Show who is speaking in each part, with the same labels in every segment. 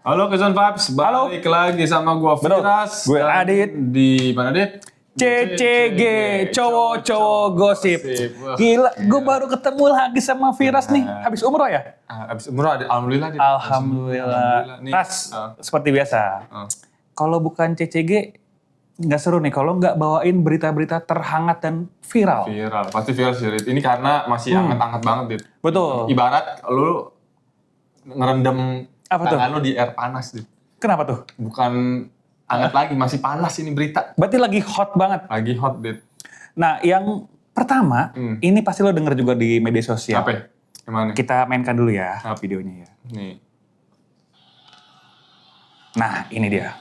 Speaker 1: Halo Kezon Vibes, balik lagi sama gua Firas.
Speaker 2: Gue Adit.
Speaker 1: Di mana Dit?
Speaker 2: CCG, cowok-cowok gosip.
Speaker 1: Wah.
Speaker 2: Gila, gue baru ketemu lagi sama Firas nih. Habis umroh ya?
Speaker 1: Abis umroh, alhamdulillah Dit.
Speaker 2: Alhamdulillah.
Speaker 1: Nih,
Speaker 2: Tas, seperti biasa. Kalau bukan CCG, nggak seru nih kalau nggak bawain berita-berita terhangat dan viral.
Speaker 1: Viral, pasti viral sih Dit. Ini karena masih hangat-hangat banget Dit.
Speaker 2: Betul.
Speaker 1: Ibarat lu ngerendam
Speaker 2: Apa tuh?
Speaker 1: tangan lu di air panas Dit.
Speaker 2: Kenapa tuh?
Speaker 1: Bukan hangat lagi, masih panas ini berita.
Speaker 2: Berarti lagi hot banget.
Speaker 1: Lagi hot Dit.
Speaker 2: Nah, yang pertama, ini pasti lo denger juga di media sosial.
Speaker 1: Apa ya? Gimana?
Speaker 2: Kita mainkan dulu ya videonya ya.
Speaker 1: Nih.
Speaker 2: Nah, ini dia.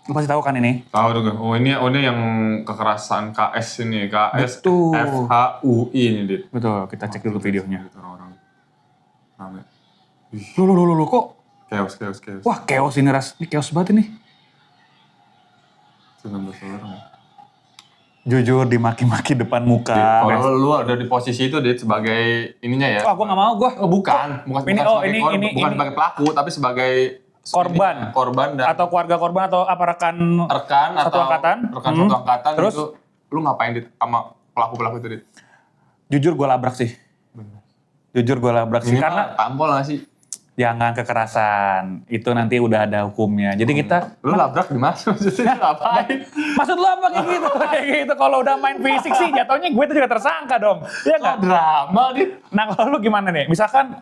Speaker 2: Lo pasti tahu kan ini?
Speaker 1: Tahu juga. Oh ini yang kekerasan KS ini, KS
Speaker 2: Betul.
Speaker 1: FHUI ini Dit.
Speaker 2: Betul, kita cek dulu videonya.
Speaker 1: Orang-orang rame.
Speaker 2: Loh, kok?
Speaker 1: Chaos.
Speaker 2: Wah, chaos ini Ras. Ini chaos banget ini.
Speaker 1: 19 orang.
Speaker 2: Jujur dimaki-maki depan muka.
Speaker 1: Kalau lu ada di posisi itu Dit sebagai ininya ya.
Speaker 2: Wah, gue gak mau, gue.
Speaker 1: Oh, bukan sebagai pelaku tapi sebagai korban dan
Speaker 2: atau keluarga korban atau apa rekan satu angkatan.
Speaker 1: Satu angkatan.
Speaker 2: Terus?
Speaker 1: Itu lu ngapain Dit sama pelaku-pelaku itu Dit?
Speaker 2: Jujur gue labrak sih. Jujur gue labrak sih.
Speaker 1: Ini
Speaker 2: Karena
Speaker 1: tampol gak sih?
Speaker 2: jangan kekerasan. Itu nanti udah ada hukumnya. Jadi kita...
Speaker 1: Lu labrak di mana? Maksudnya ngapain?
Speaker 2: Maksud lu apa kayak gitu? Kayak gitu. Kalau udah main fisik sih jatuhnya gue itu juga tersangka dong. Iya nggak?
Speaker 1: Drama Dit.
Speaker 2: Nah kalau lu gimana nih? Misalkan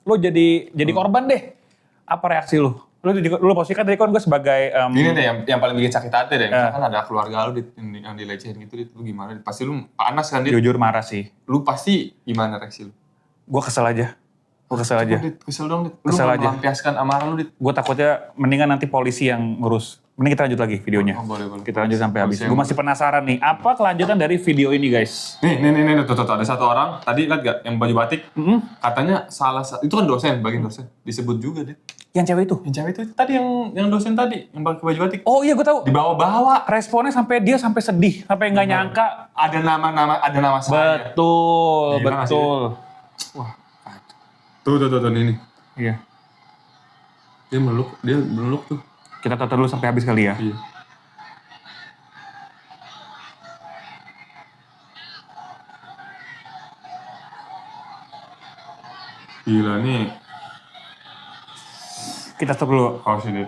Speaker 2: lu jadi korban deh. Apa reaksi lu? Lu posisikan tadi kan gue sebagai...
Speaker 1: Ini deh yang paling bikin sakit hati deh. Misalkan ada keluarga lu Dit, yang dilecehin gitu Dit. Lu gimana Dit? Pasti lu panas kan Dit?
Speaker 2: Jujur marah sih.
Speaker 1: Lu pasti gimana reaksi lu?
Speaker 2: Gue kesel aja.
Speaker 1: Dit, kesel dong Dit. Lu melampiaskan amarah lu Dit.
Speaker 2: Gue takutnya mendingan nanti polisi yang ngurus. Mending kita lanjut lagi videonya.
Speaker 1: Boleh.
Speaker 2: Kita lanjut sampai habis. Gue masih penasaran nih, apa kelanjutan dari video ini guys?
Speaker 1: Nih, tuh, ada satu orang, tadi lihat gak, yang baju batik, katanya itu kan dosen, bagian dosen, disebut juga Dit.
Speaker 2: Yang cewek itu?
Speaker 1: Yang cewek itu tadi yang dosen tadi, yang pakai baju batik.
Speaker 2: Oh iya gue tahu.
Speaker 1: Dibawa-bawa.
Speaker 2: Responnya sampai sedih, sampai nggak nyangka.
Speaker 1: Ada nama saya.
Speaker 2: Betul.
Speaker 1: Wah, tuh ini.
Speaker 2: Iya.
Speaker 1: Dia meluk tuh.
Speaker 2: Kita tonton dulu sampai habis kali ya.
Speaker 1: Iya. Gila nih.
Speaker 2: Kita stop dulu.
Speaker 1: Oh sini.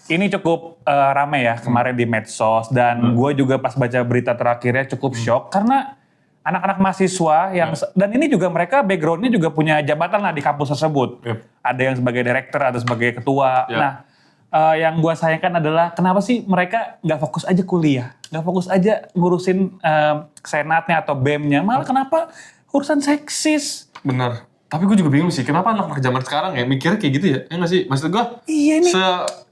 Speaker 2: Ini cukup rame ya kemarin di medsos. Dan gue juga pas baca berita terakhirnya cukup shock. Karena anak-anak mahasiswa yang... Dan ini juga mereka backgroundnya juga punya jabatan lah di kampus tersebut.
Speaker 1: Yep.
Speaker 2: Ada yang sebagai direktur, ada sebagai ketua.
Speaker 1: Yep.
Speaker 2: Nah, yang gue sayangkan adalah kenapa sih mereka nggak fokus aja kuliah, nggak fokus aja ngurusin senatnya atau BEM-nya, malah kenapa urusan seksis?
Speaker 1: Bener. Tapi gue juga bingung sih, kenapa anak-anak zaman sekarang ya mikirnya kayak gitu ya? Ya nggak sih? Maksud gue,
Speaker 2: Iya nih,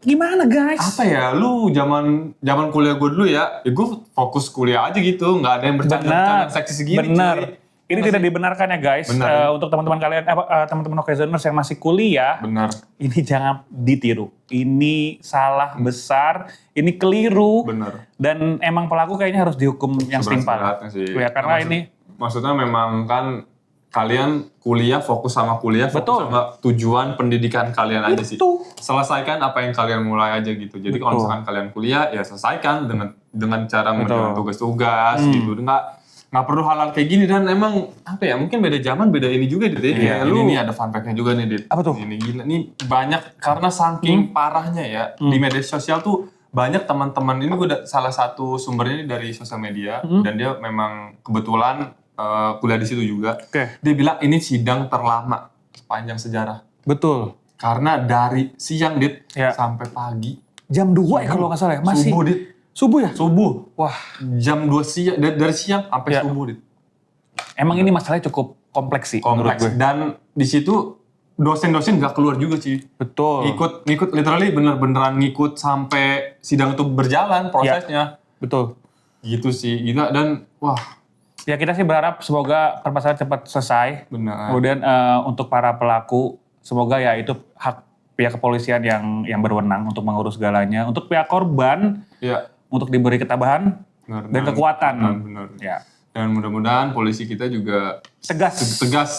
Speaker 2: gimana guys?
Speaker 1: apa ya, lu zaman kuliah gue dulu ya gue fokus kuliah aja gitu, nggak ada yang bercanda seksis segini.
Speaker 2: Bener.
Speaker 1: Cuy.
Speaker 2: Ini tidak dibenarkan ya guys. Untuk teman-teman kalian, teman-teman Okezoners yang masih kuliah,
Speaker 1: Bener.
Speaker 2: ini jangan ditiru. Ini salah besar, ini keliru.
Speaker 1: Bener.
Speaker 2: Dan emang pelaku kayaknya harus dihukum yang setimpal. Ya, karena
Speaker 1: maksudnya memang kan kalian kuliah, fokus sama kuliah, fokus sama tujuan pendidikan kalian aja sih. Selesaikan apa yang kalian mulai aja gitu. Jadi kalau misalkan kalian kuliah, ya selesaikan dengan cara mengerjakan tugas-tugas gitu. Nggak perlu hal-hal kayak gini. Dan emang apa ya, mungkin beda zaman, beda ini juga Dit. Iya, ini ada fun fact-nya juga nih Dit.
Speaker 2: Apa tuh?
Speaker 1: Ini gila, ini banyak karena saking parahnya ya. Di media sosial tuh banyak teman-teman, ini gue salah satu sumbernya ini dari sosial media. Dan dia memang kebetulan kuliah di situ juga. Dia bilang ini sidang terlama sepanjang sejarah.
Speaker 2: Betul.
Speaker 1: Karena dari siang Dit sampai pagi.
Speaker 2: Jam 2 ya kalau nggak salah ya? Masih.
Speaker 1: Subuh Dit.
Speaker 2: Subuh ya?
Speaker 1: Subuh.
Speaker 2: Wah.
Speaker 1: Jam 2 siang, dari siang sampai subuh Dit.
Speaker 2: Emang ini masalahnya cukup kompleks sih menurut gue.
Speaker 1: Dan di situ dosen-dosen nggak keluar juga sih.
Speaker 2: Betul.
Speaker 1: Ngikut literally beneran ngikut sampai sidang itu berjalan prosesnya.
Speaker 2: Betul.
Speaker 1: Gitu sih. Gila dan wah.
Speaker 2: Ya kita sih berharap semoga permasalahan cepat selesai.
Speaker 1: Benar.
Speaker 2: Kemudian untuk para pelaku, semoga ya itu hak pihak kepolisian yang berwenang untuk mengurus segalanya. Untuk pihak korban, untuk diberi ketabahan dan kekuatan.
Speaker 1: Benar.
Speaker 2: Ya.
Speaker 1: Dan mudah-mudahan polisi kita juga
Speaker 2: tegas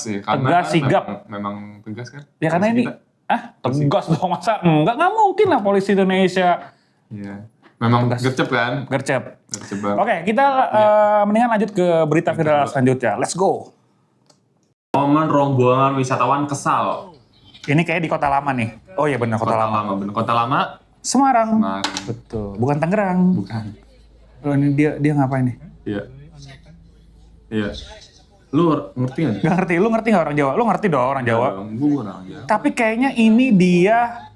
Speaker 1: sih. Karena
Speaker 2: tegas,
Speaker 1: kan
Speaker 2: sigap.
Speaker 1: Memang tegas kan.
Speaker 2: Ya karena ini Tegas dong, masa nggak mungkin lah polisi Indonesia.
Speaker 1: Iya. Memang gercep kan?
Speaker 2: Gercep.
Speaker 1: Gercep banget.
Speaker 2: Oke, kita mendingan lanjut ke berita viral selanjutnya. Let's go.
Speaker 1: Momen rombongan wisatawan kesal.
Speaker 2: Ini kayak di Kota Lama nih. Oh iya benar Kota Lama.
Speaker 1: Bener. Kota Lama.
Speaker 2: Semarang.
Speaker 1: Semarang.
Speaker 2: Betul. Bukan Tangerang.
Speaker 1: Bukan.
Speaker 2: Oh ini dia ngapain nih?
Speaker 1: Iya. Iya. Lu ngerti gak?
Speaker 2: Gak ngerti. Lu ngerti gak orang Jawa? Lu ngerti dong orang Jawa.
Speaker 1: Gue orang Jawa.
Speaker 2: Tapi kayaknya ini dia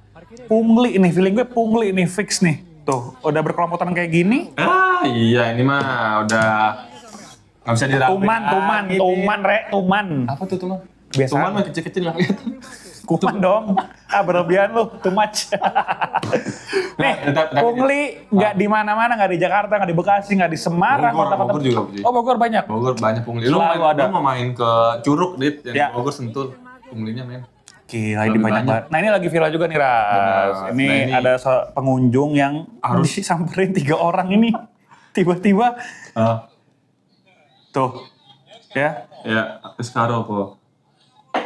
Speaker 2: pungli nih. Feeling gue pungli nih. Fix nih. Tuh. Udah berkelompokan kayak gini.
Speaker 1: Iya ini mah udah nggak bisa dirapiin.
Speaker 2: Tuman.
Speaker 1: Apa tuh tuman?
Speaker 2: Biasa.
Speaker 1: Tuman mah kecil-kecil lah.
Speaker 2: Kuman dong. Berlebihan lu. Too much. Nih, pungli nggak di mana-mana, nggak di Jakarta, nggak di Bekasi, nggak di Semarang, kota-kota.
Speaker 1: Bogor juga.
Speaker 2: Oh Bogor banyak.
Speaker 1: Bogor banyak pungli. Lu mau main ke Curug, Dit, yang Bogor Sentul. Punglinya men.
Speaker 2: Gila, ini banyak banget. Nah ini lagi viral juga nih, Ras. Ini ada pengunjung yang harus disamperin 3 orang ini. Tiba-tiba. Tuh. Ya.
Speaker 1: Ya, Escaro kok.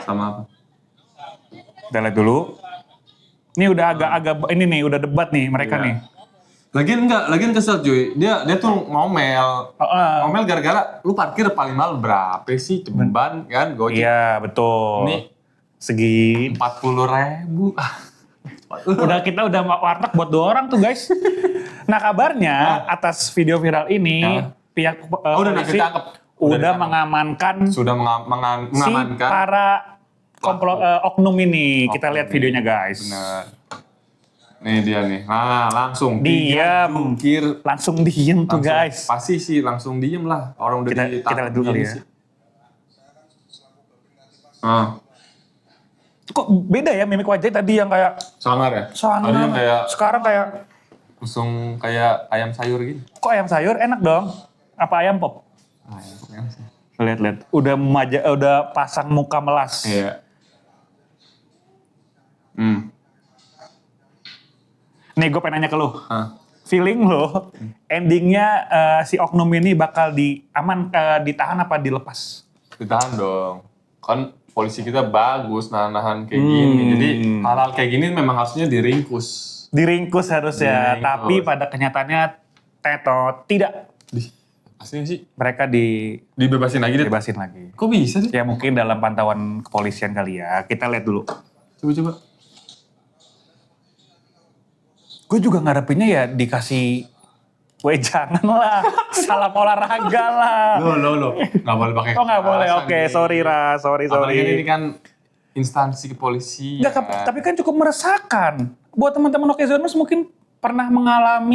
Speaker 1: Sama apa?
Speaker 2: Kita lihat dulu. Ini udah agak ini nih, udah debat nih mereka nih.
Speaker 1: Lagian kesel cuy. Dia tuh ngomel. Ngomel gara-gara lu parkir paling mahal berapa sih? Ceban kan, Gojek.
Speaker 2: Iya, betul.
Speaker 1: Ini
Speaker 2: segi
Speaker 1: 40.000.
Speaker 2: kita udah warteg buat 2 orang tuh guys. Nah kabarnya atas video viral ini pihak polisi udah mengamankan si para oknum ini. Kita lihat videonya guys.
Speaker 1: Bener. Nih dia nih. Nah langsung
Speaker 2: langsung diem tuh guys.
Speaker 1: Pasti sih langsung diem lah. Orang udah
Speaker 2: kita lihat dulu kali ya. Kok beda ya mimik wajahnya tadi yang kayak
Speaker 1: sangar ya?
Speaker 2: Sangar. Sekarang kayak
Speaker 1: langsung kayak ayam sayur gitu.
Speaker 2: Kok ayam sayur enak dong? Apa ayam pop?
Speaker 1: Ayam sih.
Speaker 2: Lihat. Udah pasang muka melas.
Speaker 1: Iya.
Speaker 2: Nih gue pengen nanya ke lu. Feeling lo endingnya si oknum ini bakal ditahan apa dilepas?
Speaker 1: Ditahan dong. Kan polisi kita bagus nahan kayak gini. Jadi hal-hal kayak gini memang harusnya diringkus.
Speaker 2: Diringkus harusnya, tapi pada kenyataannya tidak.
Speaker 1: Aslinya sih
Speaker 2: mereka
Speaker 1: dibebasin lagi.
Speaker 2: Dibebasin lagi.
Speaker 1: Kok bisa sih?
Speaker 2: Ya mungkin dalam pantauan kepolisian kali ya. Kita lihat dulu.
Speaker 1: Coba.
Speaker 2: Gue juga ngarepinnya ya dikasih jangan lah. Salam olahraga lah.
Speaker 1: Lo. Gak boleh pakai.
Speaker 2: Oh gak boleh, oke. Sorry Ra, sorry.
Speaker 1: Apalagi ini kan instansi kepolisian.
Speaker 2: Tapi kan cukup meresahkan. Buat teman-teman Okezoners mungkin pernah mengalami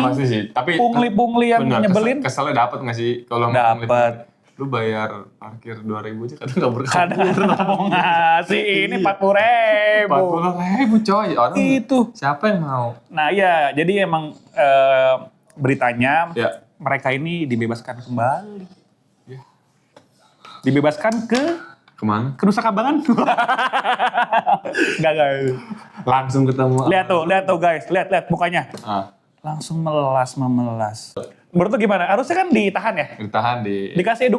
Speaker 2: pungli-pungli yang nyebelin.
Speaker 1: Keselnya dapat nggak sih? Kalau
Speaker 2: dapat.
Speaker 1: Lu bayar parkir 2.000 aja kadang nggak berkabur.
Speaker 2: Kadang mau ngasih ini 40.000.
Speaker 1: 40.000 coy. Orang
Speaker 2: itu.
Speaker 1: Siapa yang mau?
Speaker 2: Nah iya, jadi emang beritanya mereka ini dibebaskan kembali.
Speaker 1: Ya.
Speaker 2: Dibebaskan
Speaker 1: kemana?
Speaker 2: Ke Nusa Kambangan. Enggak.
Speaker 1: Langsung ketemu.
Speaker 2: Lihat tuh guys, lihat mukanya. Langsung memelas. Menurut lu gimana? Harusnya kan ditahan ya? Dikasih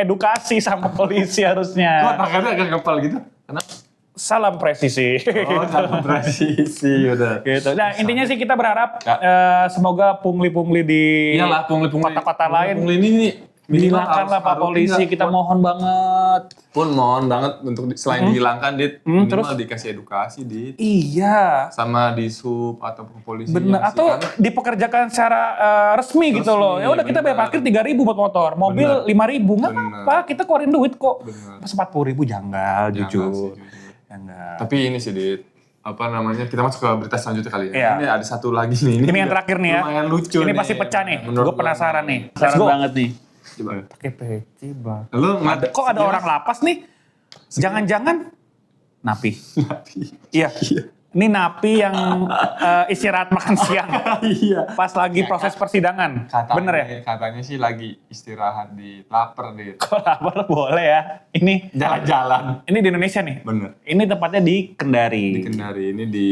Speaker 2: edukasi sama polisi harusnya.
Speaker 1: Kok tangannya agak kepal gitu? Kenapa?
Speaker 2: Salam presisi.
Speaker 1: Salam presisi udah.
Speaker 2: Gitu. Nah intinya sih kita berharap semoga pungli-pungli di kota-kota lain
Speaker 1: pungli ini
Speaker 2: dihilangkan lah Pak Polisi, kita mohon banget.
Speaker 1: Mohon banget untuk selain dihilangkan, Dit, minimal dikasih edukasi, Dit.
Speaker 2: Iya.
Speaker 1: Sama di sub atau polisi.
Speaker 2: Bener, atau dipekerjakan secara resmi gitu loh. Ya udah kita bayar parkir 3.000 buat motor, mobil 5.000, nggak apa-apa, kita keluarin duit kok. Pas 40.000 janggal, jujur.
Speaker 1: Tapi ini sih, Dit. Apa namanya, kita masuk ke berita selanjutnya kali ya.
Speaker 2: Iya.
Speaker 1: Ini ada satu lagi nih.
Speaker 2: Ini yang terakhir nih ya.
Speaker 1: Lumayan lucu
Speaker 2: ini
Speaker 1: nih.
Speaker 2: pasti pecah nih. Gue penasaran nih.
Speaker 3: Penasaran banget nih.
Speaker 1: Coba.
Speaker 2: Pakai peci bang.
Speaker 1: Kok
Speaker 2: ada orang lapas nih? Jangan-jangan napi. Iya. Ini napi yang istirahat makan siang.
Speaker 1: Iya.
Speaker 2: Pas lagi proses persidangan. Bener ya?
Speaker 1: Katanya sih lagi istirahat di lapar, Dit.
Speaker 2: Kok lapar boleh ya? Ini
Speaker 1: jalan-jalan.
Speaker 2: Ini di Indonesia nih?
Speaker 1: Bener.
Speaker 2: Ini tepatnya di Kendari.
Speaker 1: Ini di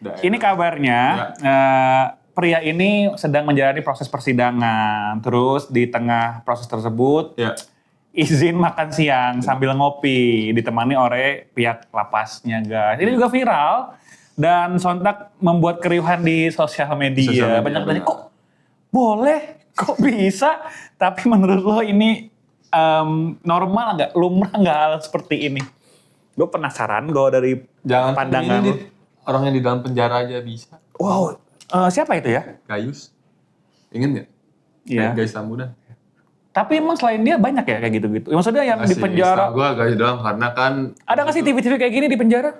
Speaker 1: daerah.
Speaker 2: Ini kabarnya pria ini sedang menjalani proses persidangan. Terus di tengah proses tersebut izin makan siang sambil ngopi ditemani oleh pihak lapasnya guys. Ini juga viral dan sontak membuat keriuhan di sosial media. Banyak tanya kok boleh, kok bisa? Tapi menurut lo ini normal nggak, lumrah nggak hal seperti ini? Gue penasaran gue dari
Speaker 1: Jangan
Speaker 2: pandangan
Speaker 1: ini
Speaker 2: lo.
Speaker 1: orang yang di dalam penjara aja bisa.
Speaker 2: Wow, siapa itu ya?
Speaker 1: Gayus. Ingat nggak?
Speaker 2: Iya.
Speaker 1: Gayus Tambunan.
Speaker 2: Tapi emang selain dia banyak ya kayak gitu-gitu. Maksudnya yang di penjara.
Speaker 1: Gue Gayus doang karena kan
Speaker 2: Ada nggak sih TV-TV kayak gini di penjara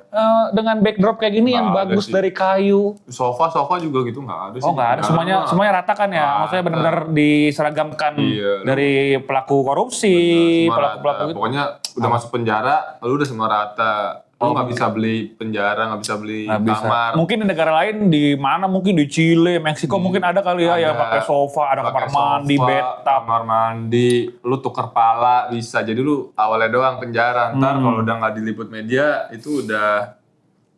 Speaker 2: dengan backdrop kayak gini yang
Speaker 1: Nggak ada
Speaker 2: bagus
Speaker 1: sih.
Speaker 2: dari kayu?
Speaker 1: sofa juga gitu nggak ada sih.
Speaker 2: Oh nggak ada, semuanya rata kan ya?
Speaker 1: Nggak
Speaker 2: Maksudnya
Speaker 1: ada.
Speaker 2: benar-benar diseragamkan
Speaker 1: Iya,
Speaker 2: dari pelaku korupsi,
Speaker 1: Semua
Speaker 2: pelaku-pelaku
Speaker 1: rata.
Speaker 2: gitu.
Speaker 1: Pokoknya udah masuk penjara, lu udah semua rata. Lu nggak bisa beli penjara, nggak bisa beli
Speaker 2: Nggak bisa.
Speaker 1: kamar.
Speaker 2: Mungkin di negara lain di mana mungkin di Chile, Meksiko mungkin ada kali ya yang pakai sofa, ada kamar
Speaker 1: pakai
Speaker 2: mandi,
Speaker 1: sofa,
Speaker 2: bathtub.
Speaker 1: kamar mandi, lu tuker pala bisa. Jadi lu awalnya doang penjara, ntar kalau udah nggak diliput media itu udah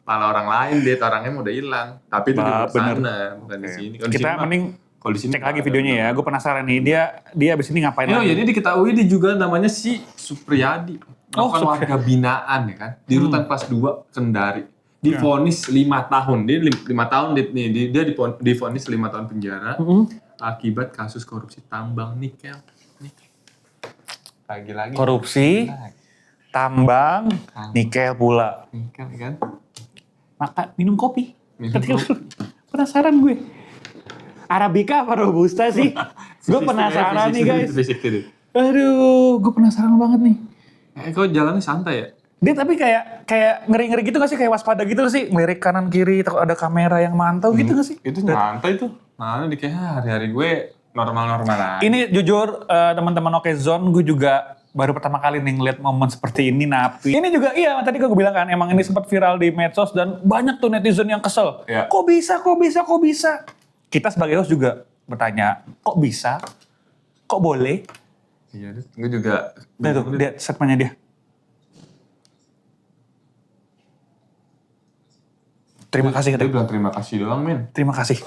Speaker 1: pala orang lain, orangnya mau udah hilang. Tapi itu di luar
Speaker 2: bener.
Speaker 1: sana, bukan di sini. Kalau di
Speaker 2: Kita
Speaker 1: sini mah-
Speaker 2: mending
Speaker 1: kalau di sini
Speaker 2: cek lagi
Speaker 1: nggak ada.
Speaker 2: videonya ya. Gue penasaran nih dia abis ini ngapain
Speaker 1: Oh,
Speaker 2: lagi?
Speaker 1: jadi diketahui dia juga namanya si Supriyadi.
Speaker 2: Oh,
Speaker 1: Bukan warga binaan ya kan. Di rutan kelas 2 Kendari. Divonis 5 tahun. Dia 5 tahun dia divonis 5 tahun penjara akibat kasus korupsi tambang nikel. Lagi-lagi
Speaker 2: Korupsi, tambang, nikel pula.
Speaker 1: nikel ya kan.
Speaker 2: Minum kopi.
Speaker 1: Minum kopi.
Speaker 2: Penasaran gue. Arabica apa Robusta sih? Gue penasaran nih guys. Aduh, gue penasaran banget nih.
Speaker 1: Kok jalannya santai ya?
Speaker 2: Dia tapi kayak ngeri-ngeri gitu gak sih? Kayak waspada gitu gak sih? Ngelirik kanan kiri, takut ada kamera yang mantau gitu gak sih?
Speaker 1: Itu nyantai tuh. Mana di kayak hari-hari gue normal-normal aja.
Speaker 2: Ini jujur teman-teman Oke Zone, gue juga baru pertama kali nih ngeliat momen seperti ini Napi. Ini juga iya tadi gue bilang kan emang ini sempat viral di medsos dan banyak tuh netizen yang kesel.
Speaker 1: Iya.
Speaker 2: Kok bisa? Kita sebagai host juga bertanya, kok bisa? Kok boleh?
Speaker 1: Iya, gue juga.
Speaker 2: Nah tuh, lihat statementnya dia. Terima kasih.
Speaker 1: Dia bilang terima kasih doang, men.
Speaker 2: Terima kasih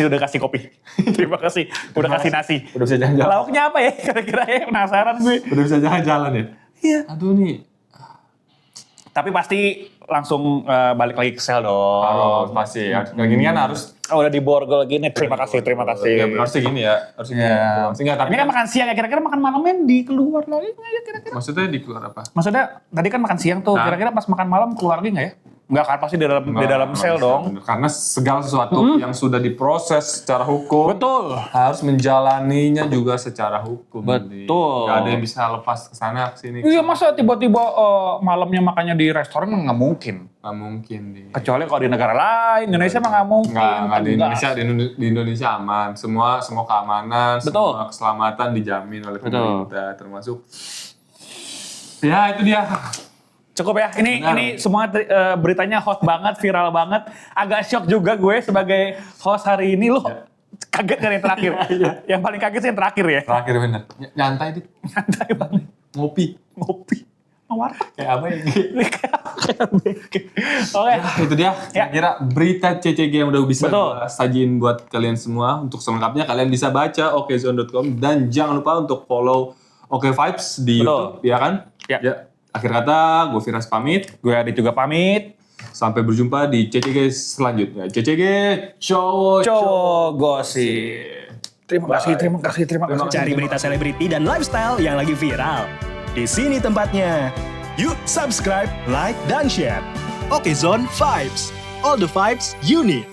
Speaker 2: udah kasih kopi. Terima kasih udah kasih nasi.
Speaker 1: Udah bisa jalan-jalan.
Speaker 2: Lauknya apa ya? Kira-kira ya penasaran gue.
Speaker 1: Udah bisa jalan-jalan ya?
Speaker 2: Iya.
Speaker 1: Aduh nih.
Speaker 2: Tapi pasti langsung balik lagi ke sel dong.
Speaker 1: Harus pasti ya. Kayak gini kan harus.
Speaker 2: Udah diborgol gini. Terima kasih.
Speaker 1: Ya, harusnya gini ya. Harusnya gini.
Speaker 2: Ya.
Speaker 1: Enggak, tapi
Speaker 2: Ini kan makan siang ya. Kira-kira makan malamnya di keluar lagi nggak ya kira-kira?
Speaker 1: maksudnya di keluar apa?
Speaker 2: Maksudnya tadi kan makan siang tuh.
Speaker 1: Nah.
Speaker 2: Kira-kira pas makan malam keluar lagi nggak ya? Nggak kan pasti di dalam sel dong.
Speaker 1: Karena segala sesuatu yang sudah diproses secara hukum
Speaker 2: Betul.
Speaker 1: harus menjalaninya juga secara hukum.
Speaker 2: Betul.
Speaker 1: Gak ada yang bisa lepas ke sana ke sini.
Speaker 2: Iya masa tiba-tiba malamnya makannya di restoran nggak mungkin.
Speaker 1: Nggak mungkin
Speaker 2: Kecuali kalau di negara lain, Indonesia mah nggak mungkin.
Speaker 1: Nggak di
Speaker 2: Tegas.
Speaker 1: Indonesia, di Indonesia aman. Semua keamanan,
Speaker 2: Betul.
Speaker 1: semua keselamatan dijamin oleh
Speaker 2: Betul.
Speaker 1: pemerintah, termasuk. Ya itu dia.
Speaker 2: Cukup ya, ini semua beritanya hot banget, viral banget. Agak shock juga gue sebagai host hari ini. Loh, kaget kan yang terakhir? Yang paling kaget sih yang terakhir ya.
Speaker 1: Terakhir bener. Nyantai deh.
Speaker 2: Nyantai banget.
Speaker 1: Ngopi.
Speaker 2: Warteg.
Speaker 1: Kayak apa ya?
Speaker 2: Oke.
Speaker 1: Ya, itu dia.
Speaker 2: Ya.
Speaker 1: Kira berita CCG yang udah bisa
Speaker 2: Betul.
Speaker 1: gua sajiin buat kalian semua. Untuk selengkapnya kalian bisa baca okezone.com dan jangan lupa untuk follow Oke Vibes di
Speaker 2: Betul.
Speaker 1: YouTube, ya kan?
Speaker 2: Ya.
Speaker 1: Akhir kata, gue Firas pamit.
Speaker 2: Gue Adit juga pamit.
Speaker 1: Sampai berjumpa di CCG selanjutnya. CCG cowok
Speaker 2: Gosip. Terima kasih.
Speaker 3: Cari berita selebriti dan lifestyle yang lagi viral. Di sini tempatnya. Yuk subscribe, like, dan share. Oke Zone Vibes. All the vibes you need.